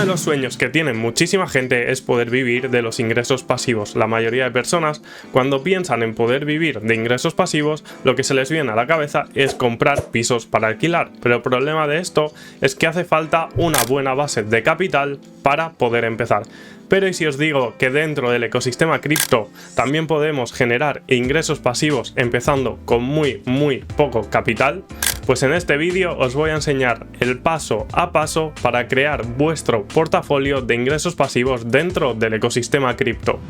de los sueños que tiene muchísima gente es poder vivir de los ingresos pasivos. La mayoría de personas, cuando piensan en poder vivir de ingresos pasivos, lo que se les viene a la cabeza es comprar pisos para alquilar. Pero el problema de esto es que hace falta una buena base de capital para poder empezar. Pero ¿y si os digo que dentro del ecosistema cripto también podemos generar ingresos pasivos empezando con muy poco capital? Pues en este vídeo os voy a enseñar el paso a paso para crear vuestro portafolio de ingresos pasivos dentro del ecosistema cripto.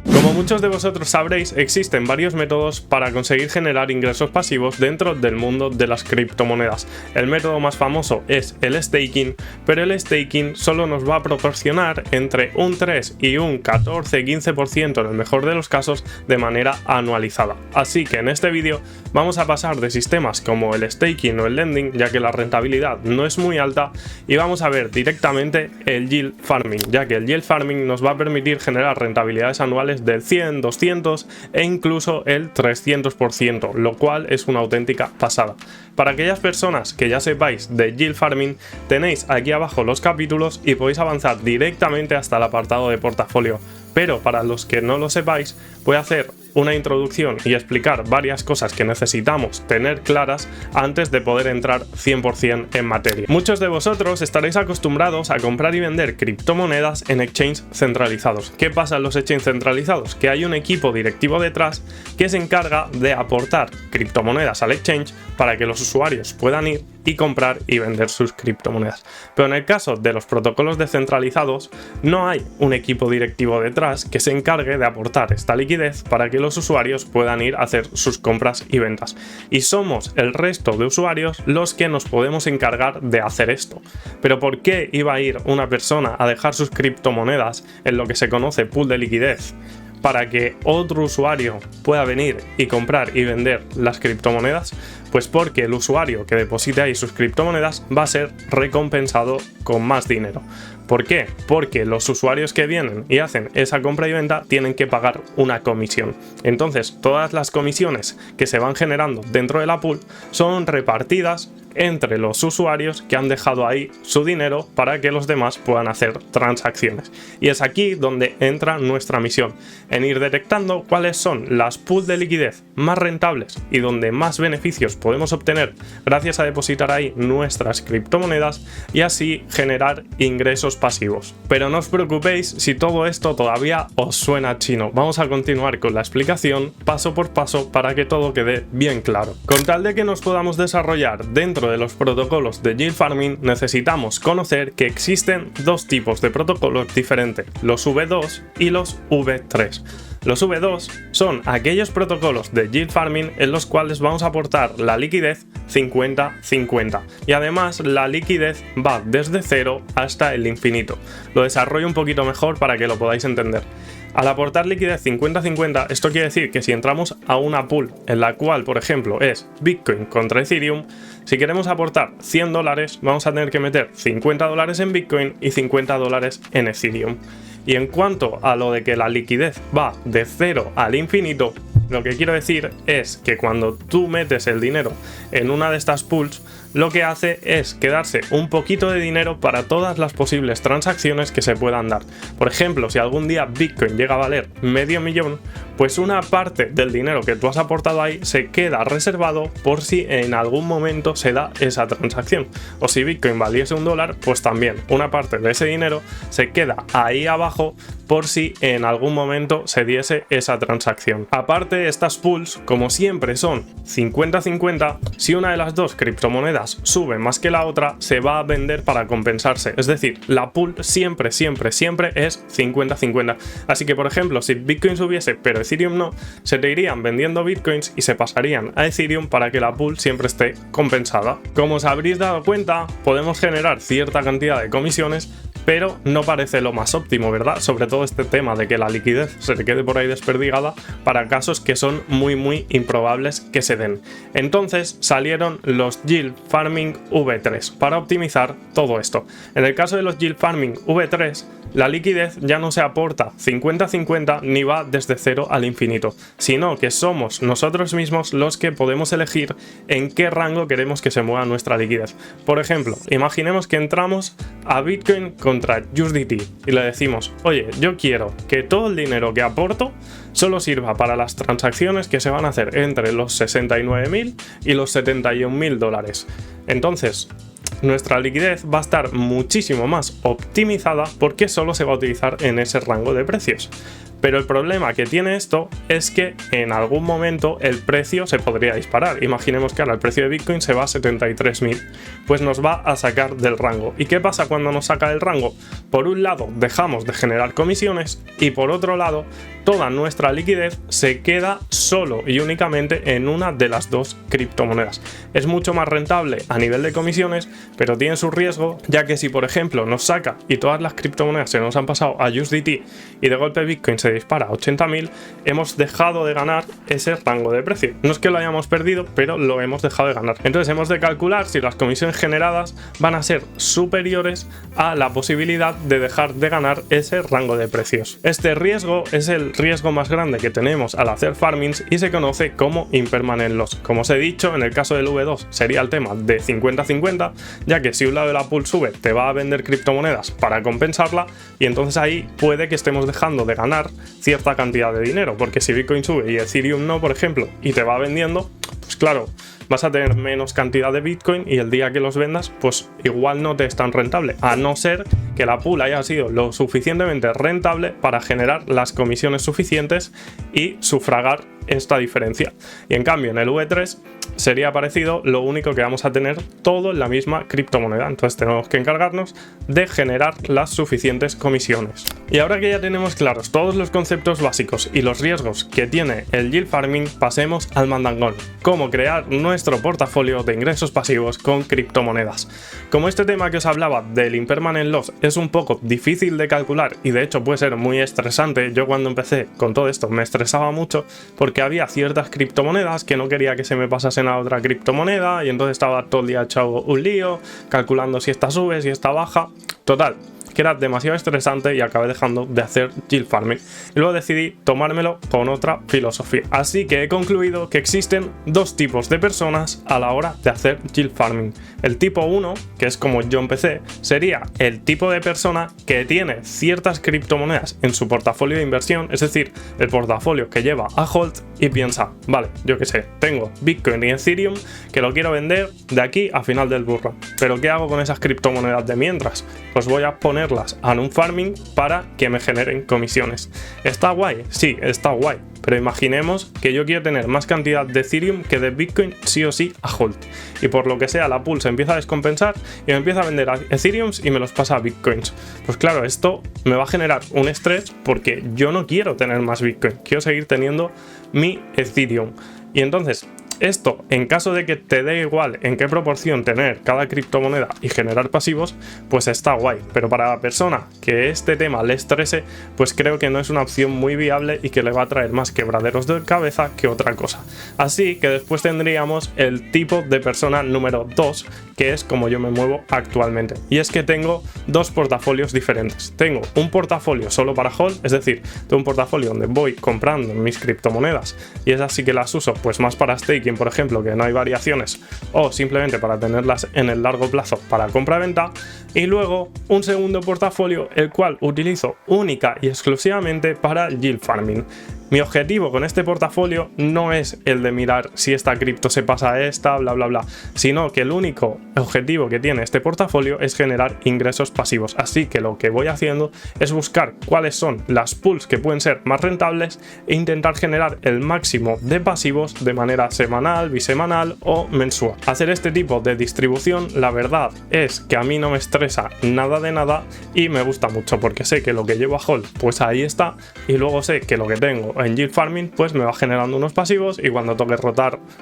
Como muchos de vosotros sabréis, existen varios métodos para conseguir generar ingresos pasivos dentro del mundo de las criptomonedas. El método más famoso es el staking, pero el staking solo nos va a proporcionar entre un 3 y un 14-15% en el mejor de los casos de manera anualizada. Así que en este vídeo vamos a pasar de sistemas como el staking o el lending, ya que la rentabilidad no es muy alta, y vamos a ver directamente el yield farming, ya que el yield farming nos va a permitir generar rentabilidades anuales del 100, 200 e incluso el 300%, lo cual es una auténtica pasada. Para aquellas personas que ya sepáis de yield farming, tenéis aquí abajo los capítulos y podéis avanzar directamente hasta el apartado de portafolio. Pero para los que no lo sepáis, voy a hacer una introducción y explicar varias cosas que necesitamos tener claras antes de poder entrar 100% en materia. Muchos de vosotros estaréis acostumbrados a comprar y vender criptomonedas en exchanges centralizados. ¿Qué pasa en los exchanges centralizados? Que hay un equipo directivo detrás que se encarga de aportar criptomonedas al exchange para que los usuarios puedan ir y comprar y vender sus criptomonedas. Pero en el caso de los protocolos descentralizados, no hay un equipo directivo detrás que se encargue de aportar esta liquidez para que los usuarios puedan ir a hacer sus compras y ventas. Y somos el resto de usuarios los que nos podemos encargar de hacer esto. Pero ¿por qué iba a ir una persona a dejar sus criptomonedas en lo que se conoce pool de liquidez para que otro usuario pueda venir y comprar y vender las criptomonedas? Pues porque el usuario que deposite ahí sus criptomonedas va a ser recompensado con más dinero. ¿Por qué? Porque los usuarios que vienen y hacen esa compra y venta tienen que pagar una comisión. Entonces, todas las comisiones que se van generando dentro de la pool son repartidas entre los usuarios que han dejado ahí su dinero para que los demás puedan hacer transacciones. Y es aquí donde entra nuestra misión, en ir detectando cuáles son las pools de liquidez más rentables y donde más beneficios podemos obtener gracias a depositar ahí nuestras criptomonedas y así generar ingresos pasivos. Pero no os preocupéis si todo esto todavía os suena chino. Vamos a continuar con la explicación paso por paso para que todo quede bien claro. Con tal de que nos podamos desarrollar dentro de los protocolos de yield farming, necesitamos conocer que existen dos tipos de protocolos diferentes, los V2 y los V3. Los V2 son aquellos protocolos de yield farming en los cuales vamos a aportar la liquidez 50-50 y además la liquidez va desde 0 hasta el infinito. Lo desarrollo un poquito mejor para que lo podáis entender. Al aportar liquidez 50-50, esto quiere decir que si entramos a una pool en la cual, por ejemplo, es Bitcoin contra Ethereum, si queremos aportar $100, vamos a tener que meter $50 en Bitcoin y $50 en Ethereum. Y en cuanto a lo de que la liquidez va de 0 al infinito, lo que quiero decir es que cuando tú metes el dinero en una de estas pools, lo que hace es quedarse un poquito de dinero para todas las posibles transacciones que se puedan dar. Por ejemplo, si algún día Bitcoin llega a valer $500,000, pues una parte del dinero que tú has aportado ahí se queda reservado por si en algún momento se da esa transacción. O si Bitcoin valiese $1, pues también una parte de ese dinero se queda ahí abajo por si en algún momento se diese esa transacción. Aparte, estas pools, como siempre, son 50-50. Si una de las dos criptomonedas sube más que la otra, se va a vender para compensarse. Es decir, la pool siempre es 50-50. Así que, por ejemplo, si Bitcoin subiese pero Ethereum no, se te irían vendiendo Bitcoins y se pasarían a Ethereum para que la pool siempre esté compensada. Como os habréis dado cuenta, podemos generar cierta cantidad de comisiones, pero no parece lo más óptimo, ¿verdad? Sobre todo este tema de que la liquidez se te quede por ahí desperdigada para casos que son muy improbables que se den. Entonces salieron los Yield Farming V3 para optimizar todo esto. En el caso de los Yield Farming V3 la liquidez ya no se aporta 50-50 ni va desde 0 al infinito, sino que somos nosotros mismos los que podemos elegir en qué rango queremos que se mueva nuestra liquidez. Por ejemplo, imaginemos que entramos a Bitcoin contra USDT y le decimos, oye, yo quiero que todo el dinero que aporto solo sirva para las transacciones que se van a hacer entre los 69.000 y los 71.000 dólares. Entonces, nuestra liquidez va a estar muchísimo más optimizada porque solo se va a utilizar en ese rango de precios. Pero el problema que tiene esto es que en algún momento el precio se podría disparar. Imaginemos que ahora el precio de Bitcoin se va a 73.000, pues nos va a sacar del rango. ¿Y qué pasa cuando nos saca del rango? Por un lado dejamos de generar comisiones y por otro lado toda nuestra liquidez se queda solo y únicamente en una de las dos criptomonedas. Es mucho más rentable a nivel de comisiones, pero tiene su riesgo, ya que si por ejemplo nos saca y todas las criptomonedas se nos han pasado a USDT y de golpe Bitcoin se dispara a 80.000, hemos dejado de ganar ese rango de precio. No es que lo hayamos perdido, pero lo hemos dejado de ganar. Entonces hemos de calcular si las comisiones generadas van a ser superiores a la posibilidad de dejar de ganar ese rango de precios. Este riesgo es el riesgo más grande que tenemos al hacer farmings y se conoce como impermanent loss. Como os he dicho, en el caso del V2 sería el tema de 50-50, ya que si un lado de la pool sube te va a vender criptomonedas para compensarla y entonces ahí puede que estemos dejando de ganar cierta cantidad de dinero, porque si Bitcoin sube y Ethereum no, por ejemplo, y te va vendiendo, pues claro, vas a tener menos cantidad de Bitcoin y el día que los vendas, pues igual no te es tan rentable, a no ser que la pool haya sido lo suficientemente rentable para generar las comisiones suficientes y sufragar esta diferencia. Y en cambio en el V3 sería parecido, lo único que vamos a tener todo en la misma criptomoneda, entonces tenemos que encargarnos de generar las suficientes comisiones. Y ahora que ya tenemos claros todos los conceptos básicos y los riesgos que tiene el yield farming, pasemos al mandangón: cómo crear nuestro portafolio de ingresos pasivos con criptomonedas. Como este tema que os hablaba del impermanent loss es un poco difícil de calcular y de hecho puede ser muy estresante, yo cuando empecé con todo esto me estresaba mucho porque había ciertas criptomonedas que no quería que se me pasasen a otra criptomoneda y entonces estaba todo el día echado un lío calculando si esta sube, si esta baja. Total, que era demasiado estresante y acabé dejando de hacer yield farming. Y luego decidí tomármelo con otra filosofía. Así que he concluido que existen dos tipos de personas a la hora de hacer yield farming. El tipo 1, que es como yo empecé, sería el tipo de persona que tiene ciertas criptomonedas en su portafolio de inversión, es decir, el portafolio que lleva a hold y piensa, vale, yo qué sé, tengo Bitcoin y Ethereum que lo quiero vender de aquí a final del bull run. Pero ¿qué hago con esas criptomonedas de mientras? Pues voy a ponerlas a un farming para que me generen comisiones. ¿Está guay? Sí, está guay. Pero imaginemos que yo quiero tener más cantidad de Ethereum que de Bitcoin sí o sí a hold. Y por lo que sea la pool se empieza a descompensar y me empieza a vender Ethereums y me los pasa a Bitcoins. Pues claro, esto me va a generar un estrés porque yo no quiero tener más Bitcoin. Quiero seguir teniendo mi Ethereum. Y entonces, esto, en caso de que te dé igual en qué proporción tener cada criptomoneda y generar pasivos, pues está guay. Pero para la persona que este tema le estrese, pues creo que no es una opción muy viable y que le va a traer más quebraderos de cabeza que otra cosa. Así que después tendríamos el tipo de persona número 2, que es como yo me muevo actualmente. Y es que tengo dos portafolios diferentes. Tengo un portafolio solo para hold, es decir, tengo un portafolio donde voy comprando mis criptomonedas y esas sí que las uso pues más para staking, por ejemplo, que no hay variaciones, o simplemente para tenerlas en el largo plazo para compra-venta. Y luego un segundo portafolio, el cual utilizo única y exclusivamente para yield farming. Mi objetivo con este portafolio no es el de mirar si esta cripto se pasa a esta, bla bla bla, sino que el único objetivo que tiene este portafolio es generar ingresos pasivos. Así que lo que voy haciendo es buscar cuáles son las pools que pueden ser más rentables e intentar generar el máximo de pasivos de manera semanal, bisemanal o mensual. Hacer este tipo de distribución, la verdad es que a mí no me estresa nada de nada y me gusta mucho porque sé que lo que llevo a hold pues ahí está, y luego sé que lo que tengo en yield farming pues me va generando unos pasivos y cuando toque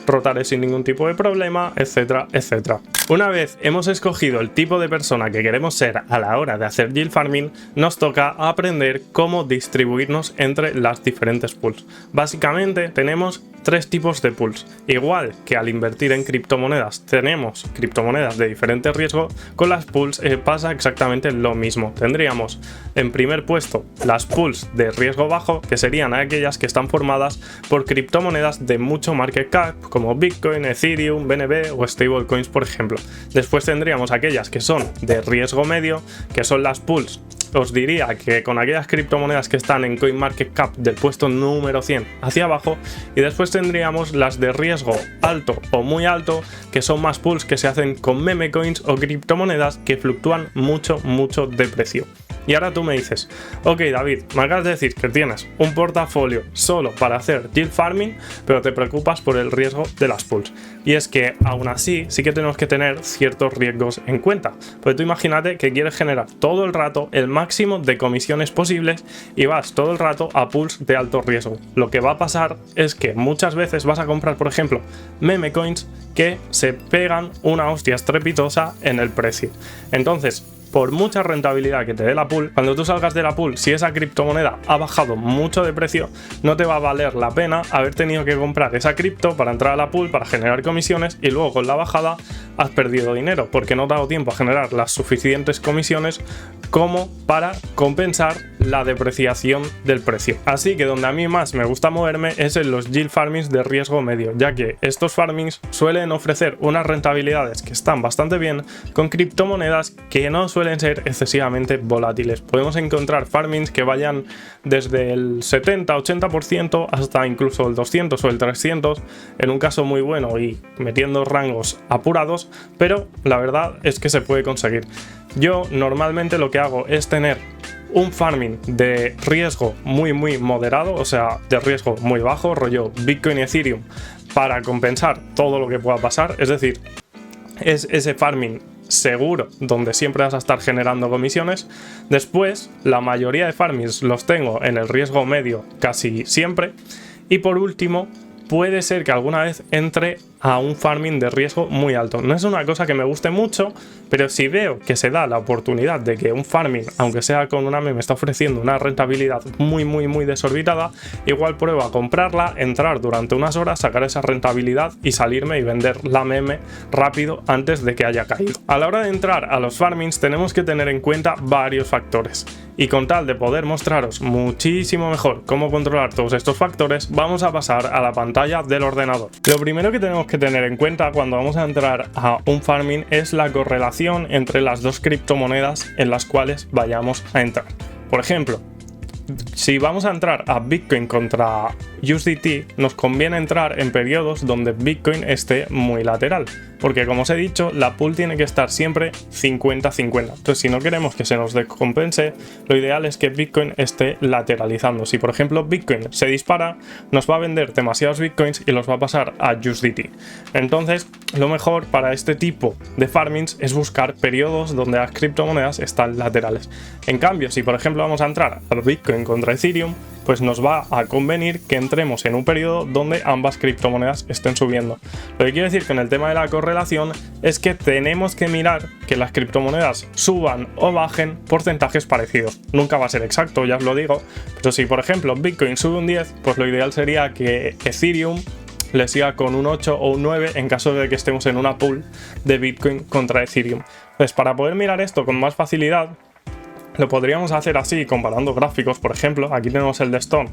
rotaré sin ningún tipo de problema, etcétera, etcétera. Una vez hemos escogido el tipo de persona que queremos ser a la hora de hacer yield farming, nos toca aprender cómo distribuirnos entre las diferentes pools. Básicamente tenemos tres tipos de pools. Igual que al invertir en criptomonedas tenemos criptomonedas de diferente riesgo, con las pools pasa exactamente lo mismo. Tendríamos en primer puesto las pools de riesgo bajo, que serían aquellas que están formadas por criptomonedas de mucho market cap, como Bitcoin, Ethereum, BNB o stablecoins, por ejemplo. Después tendríamos aquellas que son de riesgo medio, que son las pools. Os diría que con aquellas criptomonedas que están en CoinMarketCap del puesto número 100 hacia abajo, y después tendríamos las de riesgo alto o muy alto, que son más pools que se hacen con meme coins o criptomonedas que fluctúan mucho de precio. Y ahora tú me dices, ok David, me acabas de decir que tienes un portafolio solo para hacer yield farming, pero te preocupas por el riesgo de las pools. Y es que aún así sí que tenemos que tener ciertos riesgos en cuenta. Porque tú imagínate que quieres generar todo el rato el máximo de comisiones posibles y vas todo el rato a pools de alto riesgo. Lo que va a pasar es que muchas veces vas a comprar, por ejemplo, meme coins que se pegan una hostia estrepitosa en el precio. Entonces, por mucha rentabilidad que te dé la pool, cuando tú salgas de la pool, si esa criptomoneda ha bajado mucho de precio, no te va a valer la pena haber tenido que comprar esa cripto para entrar a la pool, para generar comisiones, y luego con la bajada has perdido dinero porque no te ha dado tiempo a generar las suficientes comisiones como para compensar la depreciación del precio. Así que donde a mí más me gusta moverme es en los yield farmings de riesgo medio, ya que estos farmings suelen ofrecer unas rentabilidades que están bastante bien con criptomonedas que no suelen ser excesivamente volátiles. Podemos encontrar farmings que vayan desde el 70-80% hasta incluso el 200 o el 300 en un caso muy bueno y metiendo rangos apurados, pero la verdad es que se puede conseguir. Yo normalmente lo que hago es tener un farming de riesgo muy moderado, o sea, de riesgo muy bajo, rollo Bitcoin y Ethereum, para compensar todo lo que pueda pasar. Es decir, es ese farming seguro donde siempre vas a estar generando comisiones. Después, la mayoría de farmings los tengo en el riesgo medio casi siempre. Y por último, puede ser que alguna vez entre a un farming de riesgo muy alto. No es una cosa que me guste mucho, pero si veo que se da la oportunidad de que un farming, aunque sea con una meme, está ofreciendo una rentabilidad muy desorbitada, igual pruebo a comprarla, entrar durante unas horas, sacar esa rentabilidad y salirme y vender la meme rápido antes de que haya caído. A la hora de entrar a los farmings tenemos que tener en cuenta varios factores. Y con tal de poder mostraros muchísimo mejor cómo controlar todos estos factores, vamos a pasar a la pantalla del ordenador. Lo primero que tenemos que tener en cuenta cuando vamos a entrar a un farming es la correlación entre las dos criptomonedas en las cuales vayamos a entrar. Por ejemplo, si vamos a entrar a Bitcoin contra USDT, nos conviene entrar en periodos donde Bitcoin esté muy lateral, porque como os he dicho, la pool tiene que estar siempre 50-50. Entonces, si no queremos que se nos descompense, lo ideal es que Bitcoin esté lateralizando. Si por ejemplo Bitcoin se dispara, nos va a vender demasiados Bitcoins y los va a pasar a USDT. Entonces, lo mejor para este tipo de farmings es buscar periodos donde las criptomonedas están laterales. En cambio, si por ejemplo vamos a entrar a Bitcoin contra Ethereum, pues nos va a convenir que entremos en un periodo donde ambas criptomonedas estén subiendo. Lo que quiero decir con el tema de la correlación es que tenemos que mirar que las criptomonedas suban o bajen porcentajes parecidos. Nunca va a ser exacto, ya os lo digo, pero si por ejemplo Bitcoin sube un 10, pues lo ideal sería que Ethereum le siga con un 8 o un 9 en caso de que estemos en una pool de Bitcoin contra Ethereum. Entonces, para poder mirar esto con más facilidad, lo podríamos hacer así, comparando gráficos. Por ejemplo, aquí tenemos el de Stone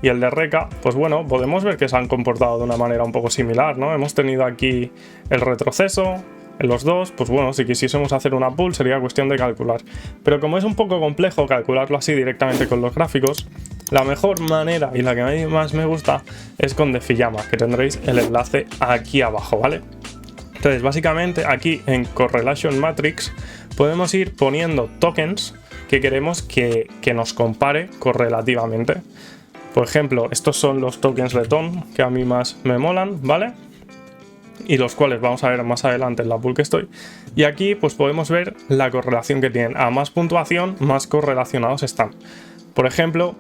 y el de Reka. Pues bueno, podemos ver que se han comportado de una manera un poco similar, ¿no? Hemos tenido aquí el retroceso en los dos. Pues bueno, si quisiésemos hacer una pool sería cuestión de calcular. Pero como es un poco complejo calcularlo así directamente con los gráficos, la mejor manera y la que a mí más me gusta es con Defiyama, que tendréis el enlace aquí abajo, ¿vale? Entonces, básicamente aquí en Correlation Matrix podemos ir poniendo tokens que queremos que nos compare correlativamente. Por ejemplo, estos son los tokens de TON que a mí más me molan, ¿vale? Y los cuales vamos a ver más adelante en la pool que estoy. Y aquí pues podemos ver la correlación que tienen. A más puntuación, más correlacionados están. Por ejemplo,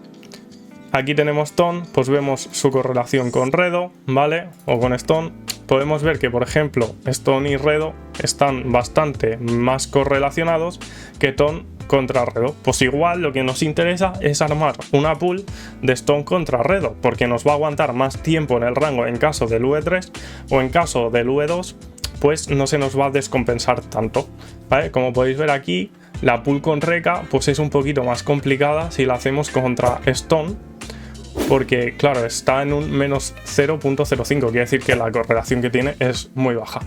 aquí tenemos TON, pues vemos su correlación con Redo, ¿vale? O con Stone. Podemos ver que, por ejemplo, Stone y Redo están bastante más correlacionados que TON contra Redo. Pues igual lo que nos interesa es armar una pool de Stone contra Redo, porque nos va a aguantar más tiempo en el rango en caso del UE3 o en caso del UE2, pues no se nos va a descompensar tanto, ¿vale? Como podéis ver aquí, la pool con Reka pues es un poquito más complicada si la hacemos contra Stone, porque claro, está en un menos 0.05, quiere decir que la correlación que tiene es muy baja.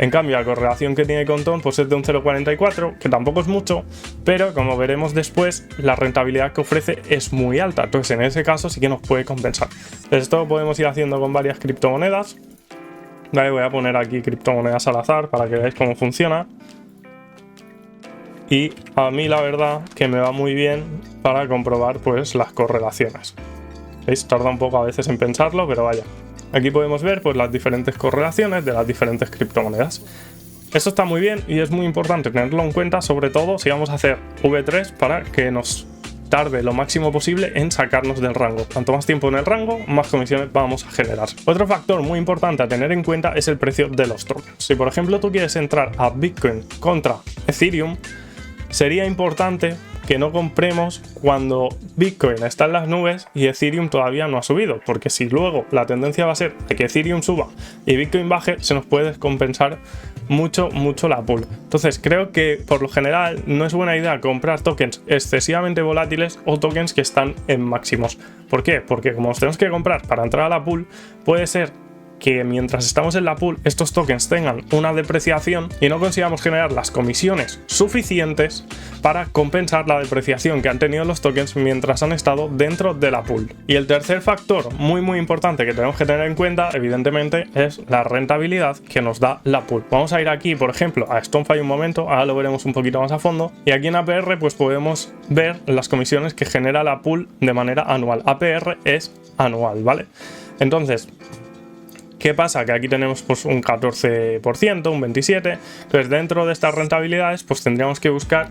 En cambio, la correlación que tiene con Ton pues es de un 0.44, que tampoco es mucho, pero como veremos después, la rentabilidad que ofrece es muy alta. Entonces, en ese caso sí que nos puede compensar. Entonces, esto lo podemos ir haciendo con varias criptomonedas. Vale, voy a poner aquí criptomonedas al azar para que veáis cómo funciona. Y a mí la verdad que me va muy bien para comprobar pues las correlaciones. ¿Veis? Tarda un poco a veces en pensarlo, pero vaya. Aquí podemos ver pues las diferentes correlaciones de las diferentes criptomonedas. Esto está muy bien y es muy importante tenerlo en cuenta, sobre todo si vamos a hacer V3 para que nos tarde lo máximo posible en sacarnos del rango. Cuanto más tiempo en el rango, más comisiones vamos a generar. Otro factor muy importante a tener en cuenta es el precio de los tokens. Si por ejemplo tú quieres entrar a Bitcoin contra Ethereum, sería importante que no compremos cuando Bitcoin está en las nubes y Ethereum todavía no ha subido, porque si luego la tendencia va a ser de que Ethereum suba y Bitcoin baje, se nos puede descompensar mucho la pool. Entonces creo que por lo general no es buena idea comprar tokens excesivamente volátiles o tokens que están en máximos. ¿Por qué? Porque como los tenemos que comprar para entrar a la pool, puede ser que mientras estamos en la pool estos tokens tengan una depreciación y no consigamos generar las comisiones suficientes para compensar la depreciación que han tenido los tokens mientras han estado dentro de la pool. Y el tercer factor muy importante que tenemos que tener en cuenta, evidentemente, es la rentabilidad que nos da la pool. Vamos a ir aquí, por ejemplo, a StoneFi un momento, ahora lo veremos un poquito más a fondo, y aquí en APR pues podemos ver las comisiones que genera la pool de manera anual. APR es anual, ¿vale? Entonces, ¿qué pasa? Que aquí tenemos pues un 14%, un 27%. Entonces dentro de estas rentabilidades pues tendríamos que buscar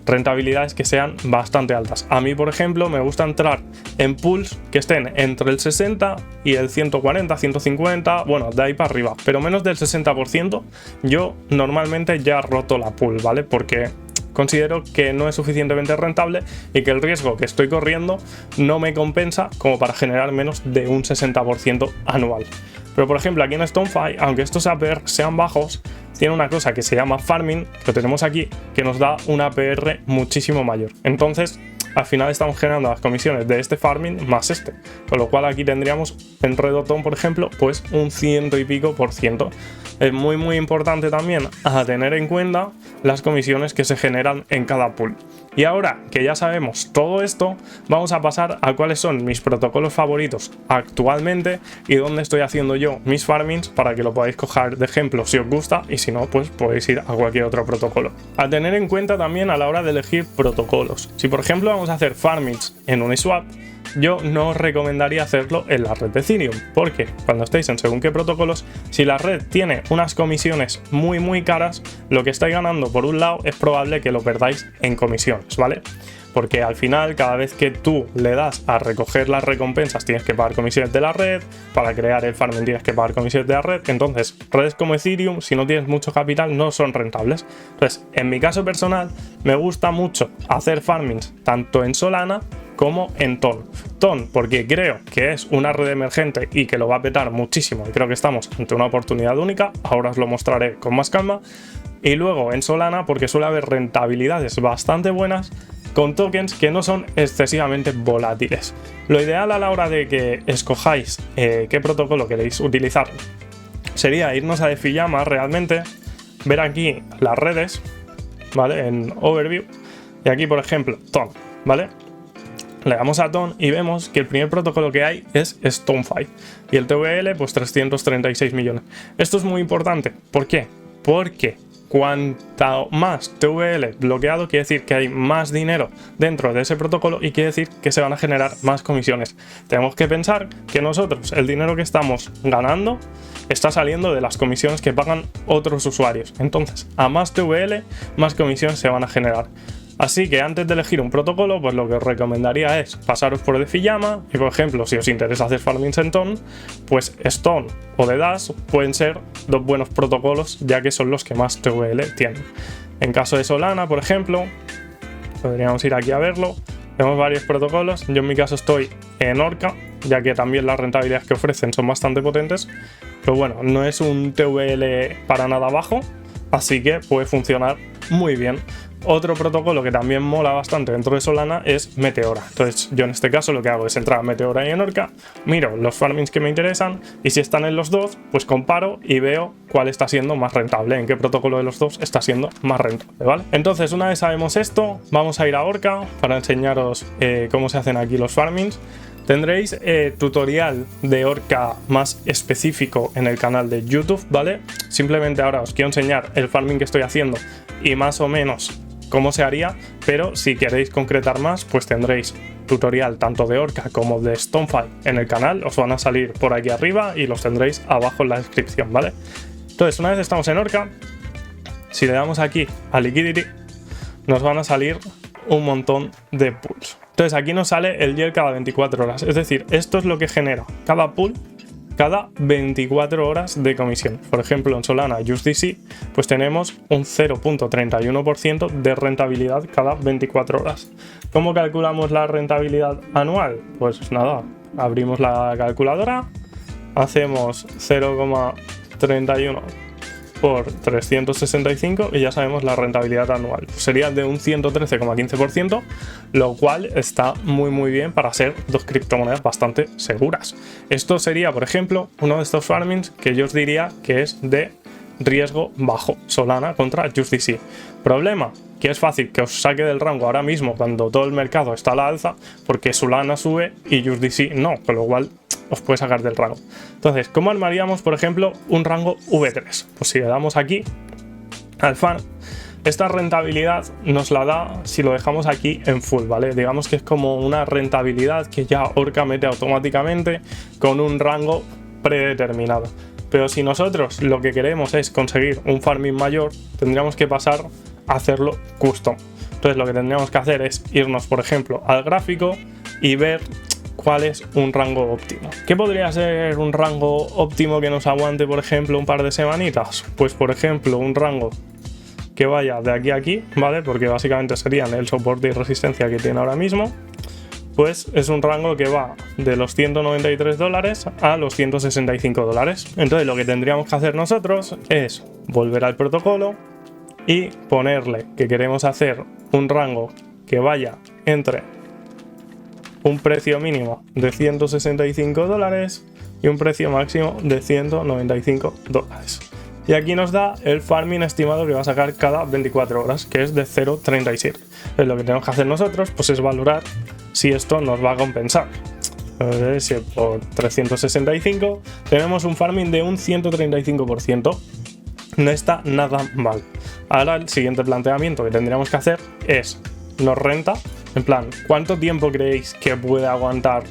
rentabilidades que sean bastante altas. A mí, por ejemplo, me gusta entrar en pools que estén entre el 60 y el 140, 150, bueno, de ahí para arriba, pero menos del 60%. Yo normalmente ya roto la pool, ¿vale? Porque considero que no es suficientemente rentable y que el riesgo que estoy corriendo no me compensa como para generar menos de un 60% anual. Pero por ejemplo aquí en StoneFi, aunque estos APR sean bajos, tiene una cosa que se llama farming, que lo tenemos aquí, que nos da un APR muchísimo mayor. Entonces al final estamos generando las comisiones de este farming más este, con lo cual aquí tendríamos en Redotón, por ejemplo, pues un 100 y pico %. Es muy importante también a tener en cuenta las comisiones que se generan en cada pool. Y ahora que ya sabemos todo esto, vamos a pasar a cuáles son mis protocolos favoritos actualmente y dónde estoy haciendo yo mis farmings para que lo podáis coger de ejemplo si os gusta, y si no, pues podéis ir a cualquier otro protocolo. A tener en cuenta también a la hora de elegir protocolos. Si por ejemplo vamos a hacer farmings en Uniswap, yo no os recomendaría hacerlo en la red de Ethereum, porque cuando estéis en según qué protocolos, si la red tiene unas comisiones muy caras, lo que estáis ganando por un lado es probable que lo perdáis en comisiones, ¿vale? Porque al final, cada vez que tú le das a recoger las recompensas, tienes que pagar comisiones de la red, para crear el farming tienes que pagar comisiones de la red. Entonces, redes como Ethereum, si no tienes mucho capital, no son rentables. Entonces, en mi caso personal, me gusta mucho hacer farmings tanto en Solana como en Ton. Ton, porque creo que es una red emergente y que lo va a petar muchísimo, y creo que estamos ante una oportunidad única. Ahora os lo mostraré con más calma. Y luego en Solana, porque suele haber rentabilidades bastante buenas con tokens que no son excesivamente volátiles. Lo ideal a la hora de que escojáis qué protocolo queréis utilizar sería irnos a DeFiYama realmente, ver aquí las redes, ¿vale? En Overview, y aquí por ejemplo Ton, ¿vale? Le damos a Ton y vemos que el primer protocolo que hay es StoneFi y el TVL pues 336 millones. Esto es muy importante. ¿Por qué? Porque cuanto más TVL bloqueado, quiere decir que hay más dinero dentro de ese protocolo y quiere decir que se van a generar más comisiones. Tenemos que pensar que nosotros el dinero que estamos ganando está saliendo de las comisiones que pagan otros usuarios. Entonces, a más TVL, más comisiones se van a generar. Así que antes de elegir un protocolo, pues lo que os recomendaría es pasaros por DeFiYama y, por ejemplo, si os interesa hacer farmings en Ton, pues Stone o The Dash pueden ser dos buenos protocolos, ya que son los que más TVL tienen. En caso de Solana, por ejemplo, podríamos ir aquí a verlo. Tenemos varios protocolos, yo en mi caso estoy en Orca, ya que también las rentabilidades que ofrecen son bastante potentes, pero bueno, no es un TVL para nada bajo, así que puede funcionar muy bien. Otro protocolo que también mola bastante dentro de Solana es Meteora. Entonces yo en este caso lo que hago es entrar a Meteora y en Orca, miro los farmings que me interesan y si están en los dos, pues comparo y veo cuál está siendo más rentable, en qué protocolo de los dos está siendo más rentable, ¿vale? Entonces una vez sabemos esto, vamos a ir a Orca para enseñaros cómo se hacen aquí los farmings. Tendréis tutorial de Orca más específico en el canal de YouTube, ¿vale? Simplemente ahora os quiero enseñar el farming que estoy haciendo y más o menos cómo se haría, pero si queréis concretar más, pues tendréis tutorial tanto de Orca como de Stonefi en el canal, os van a salir por aquí arriba y los tendréis abajo en la descripción, ¿vale? Entonces, una vez estamos en Orca, si le damos aquí a Liquidity, nos van a salir un montón de pools. Entonces aquí nos sale el yield cada 24 horas, es decir, esto es lo que genera cada pool cada 24 horas de comisión. Por ejemplo, en Solana USDC, pues tenemos un 0.31% de rentabilidad cada 24 horas. ¿Cómo calculamos la rentabilidad anual? Pues nada, abrimos la calculadora, hacemos 0,31 por 365 y ya sabemos la rentabilidad anual. Pues sería de un 113,15%, lo cual está muy bien para ser dos criptomonedas bastante seguras. Esto sería, por ejemplo, uno de estos farmings que yo os diría que es de riesgo bajo, Solana contra USDC. Problema, que es fácil que os saque del rango ahora mismo cuando todo el mercado está a la alza, porque Solana sube y USDC no, con lo cual os puede sacar del rango. Entonces, ¿cómo armaríamos, por ejemplo, un rango V3? Pues si le damos aquí al farm, esta rentabilidad nos la da si lo dejamos aquí en full, ¿vale? Digamos que es como una rentabilidad que ya Orca mete automáticamente con un rango predeterminado. Pero si nosotros lo que queremos es conseguir un farming mayor, tendríamos que pasar a hacerlo custom. Entonces lo que tendríamos que hacer es irnos, por ejemplo, al gráfico y ver cuál es un rango óptimo. ¿Qué podría ser un rango óptimo que nos aguante, por ejemplo, un par de semanitas? Pues, por ejemplo, un rango que vaya de aquí a aquí, ¿vale? Porque básicamente serían el soporte y resistencia que tiene ahora mismo. Pues es un rango que va de los $193 a los $165. Entonces lo que tendríamos que hacer nosotros es volver al protocolo y ponerle que queremos hacer un rango que vaya entre un precio mínimo de $165 y un precio máximo de $195. Y aquí nos da el farming estimado que va a sacar cada 24 horas, que es de 0.37. Entonces lo que tenemos que hacer nosotros pues es valorar si esto nos va a compensar. Si por 365 tenemos un farming de un 135%. No está nada mal. Ahora el siguiente planteamiento que tendríamos que hacer es, ¿nos renta? En plan, ¿cuánto tiempo creéis que puede aguantar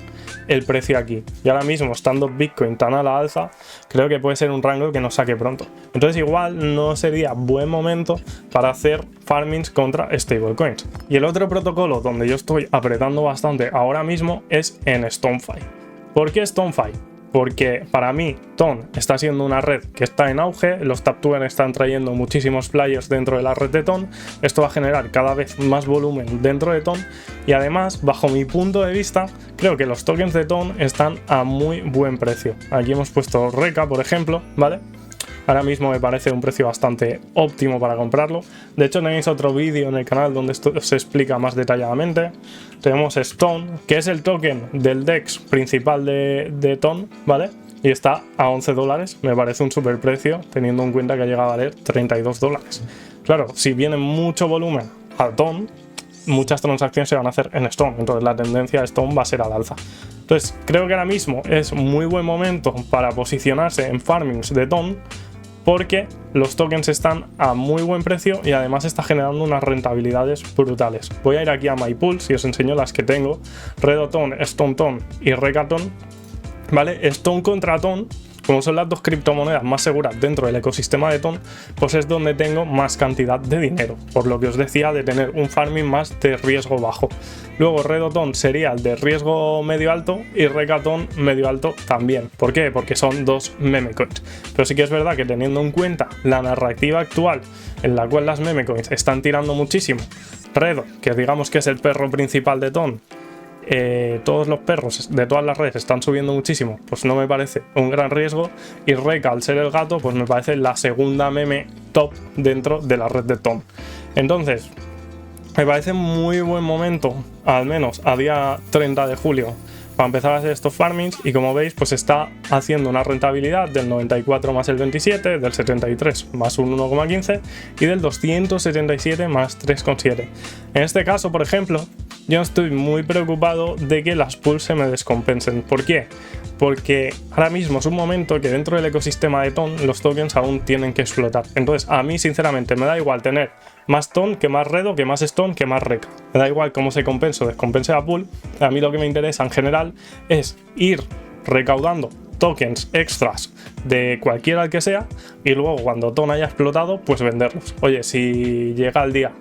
el precio aquí? Y ahora mismo, estando Bitcoin tan a la alza, creo que puede ser un rango que nos saque pronto. Entonces igual no sería buen momento para hacer farmings contra stablecoins. Y el otro protocolo donde yo estoy apretando bastante ahora mismo es en Stonefi. ¿Por qué Stonefi? Porque para mí TON está siendo una red que está en auge, los TapToken están trayendo muchísimos players dentro de la red de TON, esto va a generar cada vez más volumen dentro de TON y además, bajo mi punto de vista, creo que los tokens de TON están a muy buen precio. Aquí hemos puesto Reka, por ejemplo, ¿vale? Ahora mismo me parece un precio bastante óptimo para comprarlo. De hecho, tenéis otro vídeo en el canal donde esto se explica más detalladamente. Tenemos Stone, que es el token del DEX principal de TON, ¿vale? Y está a $11. Me parece un super precio, teniendo en cuenta que ha llegado a valer $32. Claro, si viene mucho volumen a TON, muchas transacciones se van a hacer en Stone. Entonces la tendencia de Stone va a ser al alza. Entonces, creo que ahora mismo es muy buen momento para posicionarse en farmings de TON, porque los tokens están a muy buen precio y además está generando unas rentabilidades brutales. Voy a ir aquí a MyPools y os enseño las que tengo: Redoton, StoneTon y Rekaton, ¿vale? Stone contra TON, como son las dos criptomonedas más seguras dentro del ecosistema de TON, pues es donde tengo más cantidad de dinero, por lo que os decía de tener un farming más de riesgo bajo. Luego Redoton sería el de riesgo medio alto y Rekaton medio alto también. ¿Por qué? Porque son dos meme coins. Pero sí que es verdad que teniendo en cuenta la narrativa actual en la cual las meme coins están tirando muchísimo Redo, que digamos que es el perro principal de Ton, todos los perros de todas las redes están subiendo muchísimo, pues no me parece un gran riesgo. Y Reka, al ser el gato, pues me parece la segunda meme top dentro de la red de Ton. Entonces, me parece muy buen momento, al menos a día 30 de julio, para empezar a hacer estos farmings. Y como veis, pues está haciendo una rentabilidad del 94 más el 27, del 73 más un 1,15 y del 277 más 3,7. En este caso, por ejemplo, yo estoy muy preocupado de que las pools se me descompensen. ¿Por qué? Porque ahora mismo es un momento que dentro del ecosistema de Ton los tokens aún tienen que explotar. Entonces a mí sinceramente me da igual tener más Ton que más Redo, que más Stone, que más Reka. Me da igual cómo se compense o descompense la pool. A mí lo que me interesa en general es ir recaudando tokens extras de cualquiera que sea y luego cuando Ton haya explotado pues venderlos. Oye, si llega el día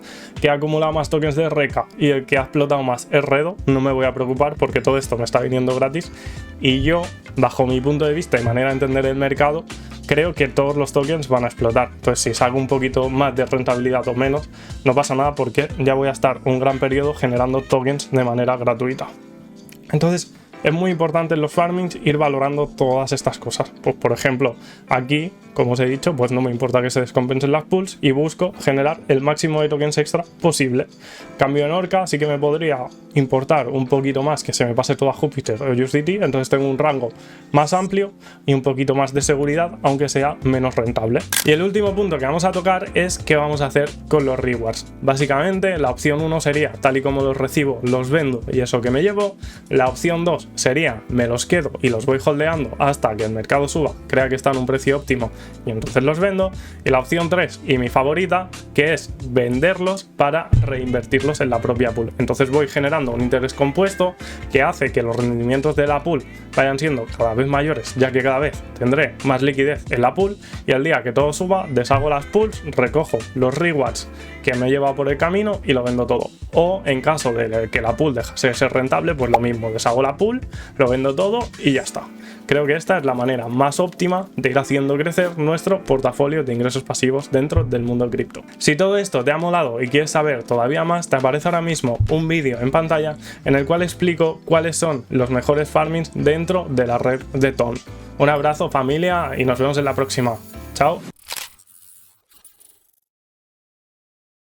que ha acumulado más tokens de Reka y el que ha explotado más es Redo, no me voy a preocupar porque todo esto me está viniendo gratis y yo, bajo mi punto de vista y manera de entender el mercado, creo que todos los tokens van a explotar. Entonces si saco un poquito más de rentabilidad o menos, no pasa nada porque ya voy a estar un gran periodo generando tokens de manera gratuita. Entonces es muy importante en los farmings ir valorando todas estas cosas. Pues por ejemplo, aquí, como os he dicho, pues no me importa que se descompensen las pools y busco generar el máximo de tokens extra posible. Cambio en Orca, sí que me podría importar un poquito más que se me pase todo a Jupiter o USDT, entonces tengo un rango más amplio y un poquito más de seguridad, aunque sea menos rentable. Y el último punto que vamos a tocar es qué vamos a hacer con los rewards. Básicamente la opción 1 sería, tal y como los recibo, los vendo y eso que me llevo. La opción 2 sería, me los quedo y los voy holdeando hasta que el mercado suba, crea que están a un precio óptimo y entonces los vendo. Y la opción 3 y mi favorita, que es venderlos para reinvertirlos en la propia pool. Entonces voy generando un interés compuesto que hace que los rendimientos de la pool vayan siendo cada vez mayores, ya que cada vez tendré más liquidez en la pool y al día que todo suba deshago las pools, recojo los rewards que me lleva por el camino y lo vendo todo. O en caso de que la pool dejase de ser rentable, pues lo mismo, deshago la pool, lo vendo todo y ya está. Creo que esta es la manera más óptima de ir haciendo crecer nuestro portafolio de ingresos pasivos dentro del mundo cripto. Si todo esto te ha molado y quieres saber todavía más, te aparece ahora mismo un vídeo en pantalla en el cual explico cuáles son los mejores farmings dentro de la red de Ton. Un abrazo familia y nos vemos en la próxima. Chao.